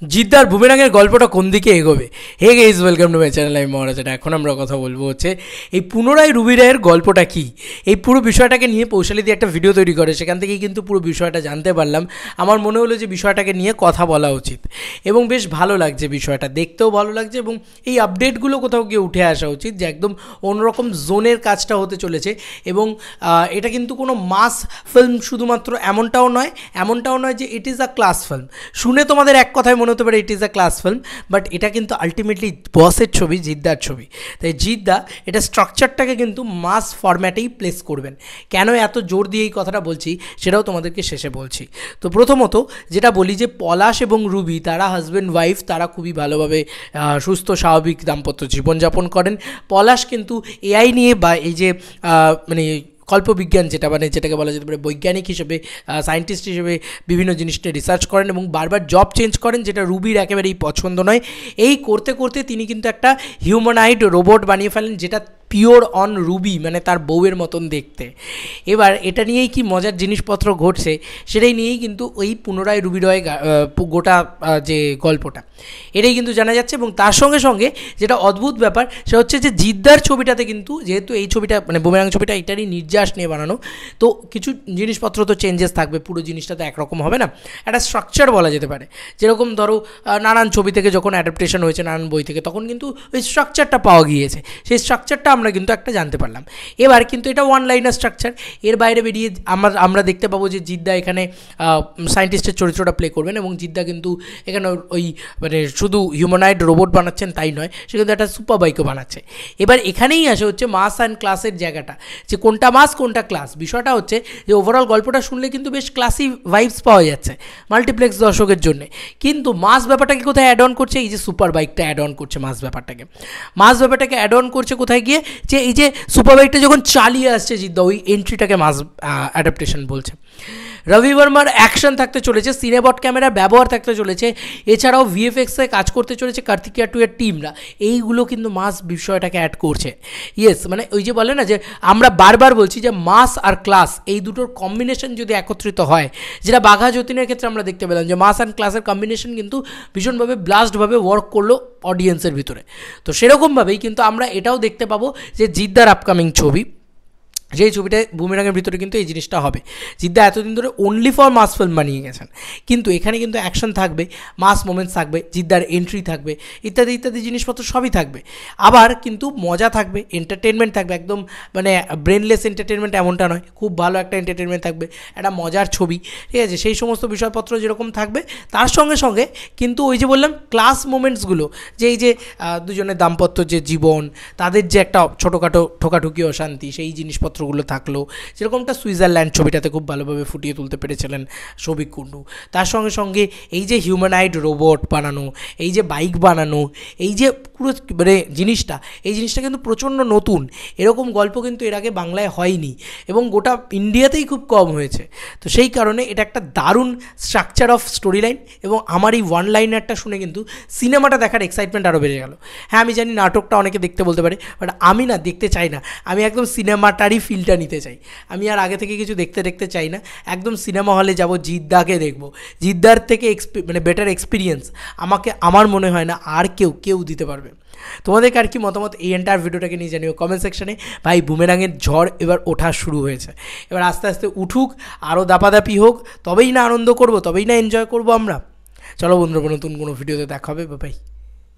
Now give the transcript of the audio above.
জিদ্দার বুমেরাঙের গল্পটা কোন দিকে এগোবে? Hey guys, welcome to my channel. আমি মহারাজ। এখন আমরা কথা বলবো হচ্ছে এই পুনরায় রুবি রায়ের গল্পটা কী, এই পুরো বিষয়টাকে নিয়ে পৌশালিদি একটা ভিডিও তৈরি করে, সেখান থেকেই কিন্তু পুরো বিষয়টা জানতে পারলাম। আমার মনে হলো যে বিষয়টাকে নিয়ে কথা বলা উচিত এবং বেশ ভালো লাগছে, বিষয়টা দেখতেও ভালো লাগছে এবং এই আপডেটগুলো কোথাও গিয়ে উঠে আসা উচিত যে একদম অন্যরকম জোনের কাজটা হতে চলেছে। এবং এটা কিন্তু কোনো মাস ফিল্ম শুধুমাত্র এমনটাও নয় যে it is a class film. শুনে তোমাদের এক কথায় মনে হতে পারে it is a class film, but এটা কিন্তু আলটিমেটলি বসের ছবি, জিদ্দার ছবি। তাই জিদ্দা এটা স্ট্রাকচারটাকে কিন্তু মাস ফরম্যাটেই প্লেস করবেন। কেন এত জোর দিয়ে এই কথাটা বলছি সেটাও তোমাদেরকে শেষে বলছি। তো প্রথমত যেটা বলি যে পলাশ এবং রুবি তারা হাজব্যান্ড ওয়াইফ, তারা খুবই ভালোভাবে সুস্থ স্বাভাবিক দাম্পত্য জীবনযাপন করেন। পলাশ কিন্তু এআই নিয়ে বা এই যে মানে কল্পবিজ্ঞান যেটাকে বলা যেতে পারে বৈজ্ঞানিক হিসেবে, সায়েন্টিস্ট হিসেবে বিভিন্ন জিনিস নিয়ে রিসার্চ করেন এবং বারবার জব চেঞ্জ করেন, যেটা রুবির একেবারেই পছন্দ নয়। এই করতে করতে তিনি কিন্তু একটা হিউম্যানয়েড রোবট বানিয়ে ফেলেন, যেটা পিওর অন রুবি, মানে তার বউয়ের মতন দেখতে। এবার এটা নিয়েই কি মজার জিনিসপত্র ঘটছে সেটাই নিয়েই কিন্তু ওই পুনরায় রুবি রয় গোটা যে গল্পটা এটাই কিন্তু জানা যাচ্ছে। এবং তার সঙ্গে সঙ্গে যেটা অদ্ভুত ব্যাপার সেটা হচ্ছে যে জিদ্দার ছবিটাতে কিন্তু, যেহেতু এই ছবিটা মানে বুমেরাং ছবিটা এটারই নির্যাস নিয়ে বানানো, তো কিছু জিনিসপত্র তো চেঞ্জেস থাকবে, পুরো জিনিসটা তো একরকম হবে না। একটা স্ট্রাকচার বলা যেতে পারে, যেরকম ধরো নানান ছবি থেকে যখন অ্যাডাপ্টেশন হয়েছে, নানান বই থেকে, তখন কিন্তু ওই স্ট্রাকচারটা পাওয়া গিয়েছে। সেই স্ট্রাকচারটা আমরা কিন্তু একটা জানতে পারলাম। এবার কিন্তু এটা ওয়ান লাইনার স্ট্রাকচার, এর বাইরে বেরিয়ে আমরা দেখতে পাবো যে জিদ্দা এখানে সায়েন্টিস্টের চরিত্রটা প্লে করবেন এবং জিদ্দা কিন্তু এখানে ওই মানে শুধু হিউম্যানয়েড রোবট বানাচ্ছেন তাই নয়, সে কিন্তু একটা সুপার বাইকও বানাচ্ছে। এবার এখানেই আসে হচ্ছে মাস অ্যান্ড ক্লাসের জায়গাটা, যে কোনটা মাস কোনটা ক্লাস। বিষয়টা হচ্ছে যে ওভারঅল গল্পটা শুনলে কিন্তু বেশ ক্লাসি ভাইবস পাওয়া যাচ্ছে মাল্টিপ্লেক্স দর্শকের জন্য, কিন্তু মাস ব্যাপারটাকে কোথায় অ্যাড অন করছে? এই যে সুপার বাইকটা অ্যাড অন করছে মাস ব্যাপারটাকে অ্যাড অন করছে কোথায় গিয়ে? যে এই যে সুপার বাইকটা যখন চালিয়ে আসছে জিদ্দা, ওই এন্ট্রিটাকে মাস অ্যাডাপ্টেশন বলছে। রবি বর্মার অ্যাকশন থাকতে চলেছে, সিনেবট ক্যামেরার ব্যবহার থাকতে চলেছে, এছাড়াও ভিএফএক্সে কাজ করতে চলেছে কার্তিকেয়া 2 এর টিমরা। এইগুলো কিন্তু মাস বিষয়টাকে অ্যাড করছে। ইয়েস, মানে ওই যে বলে না যে আমরা বারবার বলছি যে মাস আর ক্লাস এই দুটোর কম্বিনেশন যদি একত্রিত হয়, যেটা বাঘা যতীনের ক্ষেত্রে আমরা দেখতে পেলাম যে মাস অ্যান্ড ক্লাসের কম্বিনেশন কিন্তু ভীষণভাবে ব্লাস্টভাবে ওয়ার্ক করলো অডিয়েন্সের ভিতরে। তো সেরকমভাবেই কিন্তু আমরা এটাও দেখতে পাবো যে জিদ্দার আপকামিং ছবি, যেই ছবিটায় বুমেরাঙের ভিতরে কিন্তু এই জিনিসটা হবে। জিদ্দা এতদিন ধরে অনলি ফর মাস ফিল্ম বানিয়ে গেছেন, কিন্তু এখানে কিন্তু অ্যাকশন থাকবে, মাস মোমেন্টস থাকবে, জিদ্দার এন্ট্রি থাকবে, ইত্যাদি ইত্যাদি জিনিসপত্র সবই থাকবে। আবার কিন্তু মজা থাকবে, এন্টারটেনমেন্ট থাকবে, একদম মানে ব্রেনলেস এন্টারটেনমেন্ট এমনটা নয়, খুব ভালো একটা এন্টারটেনমেন্ট থাকবে, একটা মজার ছবি, ঠিক আছে? সেই সমস্ত বিষয়পত্র যেরকম থাকবে, তার সঙ্গে সঙ্গে কিন্তু ওই যে বললাম ক্লাস মোমেন্টসগুলো, যে এই যে দুজনের দাম্পত্য যে জীবন, তাদের যে একটা ছোটোখাটো ঠোকাঠুকি অশান্তি, সেই জিনিসপত্রগুলো থাকলো, যেরকমটা সুইজারল্যান্ড ছবিটাতে খুব ভালোভাবে ফুটিয়ে তুলতে পেরেছিলেন সৌভিক কুণ্ডু। তার সঙ্গে সঙ্গে এই যে হিউম্যানয়েড রোবট বানানো, এই যে বাইক বানানো, এই যে পুরো মানে এই জিনিসটা কিন্তু প্রচণ্ড নতুন। এরকম গল্প কিন্তু এর আগে বাংলায় হয়নি এবং গোটা ইন্ডিয়াতেই খুব কম হয়েছে। তো সেই কারণে এটা একটা দারুণ স্ট্রাকচার অফ স্টোরি লাইন এবং আমার এই ওয়ান লাইনারটা শুনে কিন্তু সিনেমাটা দেখার এক্সাইটমেন্ট আরও বেড়ে গেল। হ্যাঁ, আমি জানি নাটকটা অনেকে দেখতে বলতে পারে, বাট আমি না দেখতে চাই না, আমি একদম সিনেমাটারই ফিলটা নিতে চাই। আমি আর আগে থেকে কিছু দেখতে চাই না, একদম সিনেমা হলে যাব, জিদ্দাকে দেখব। জিদ্দার থেকে মানে বেটার এক্সপিরিয়েন্স আমার মনে হয় না আর কেউ দিতে পারবে। তোমাদেরকে আর কি মতামত এই এন্টায়ার ভিডিওটাকে নিয়ে জানিও কমেন্ট সেকশনে। ভাই, বুমেরাঙের ঝড় এবার ওঠা শুরু হয়েছে, এবার আস্তে আস্তে উঠুক, আরও দাপাদাপি হোক, তবেই না আনন্দ করব, তবেই না এনজয় করব আমরা। চলো বন্ধুরা, নতুন কোনো ভিডিওতে দেখা হবে, বাই।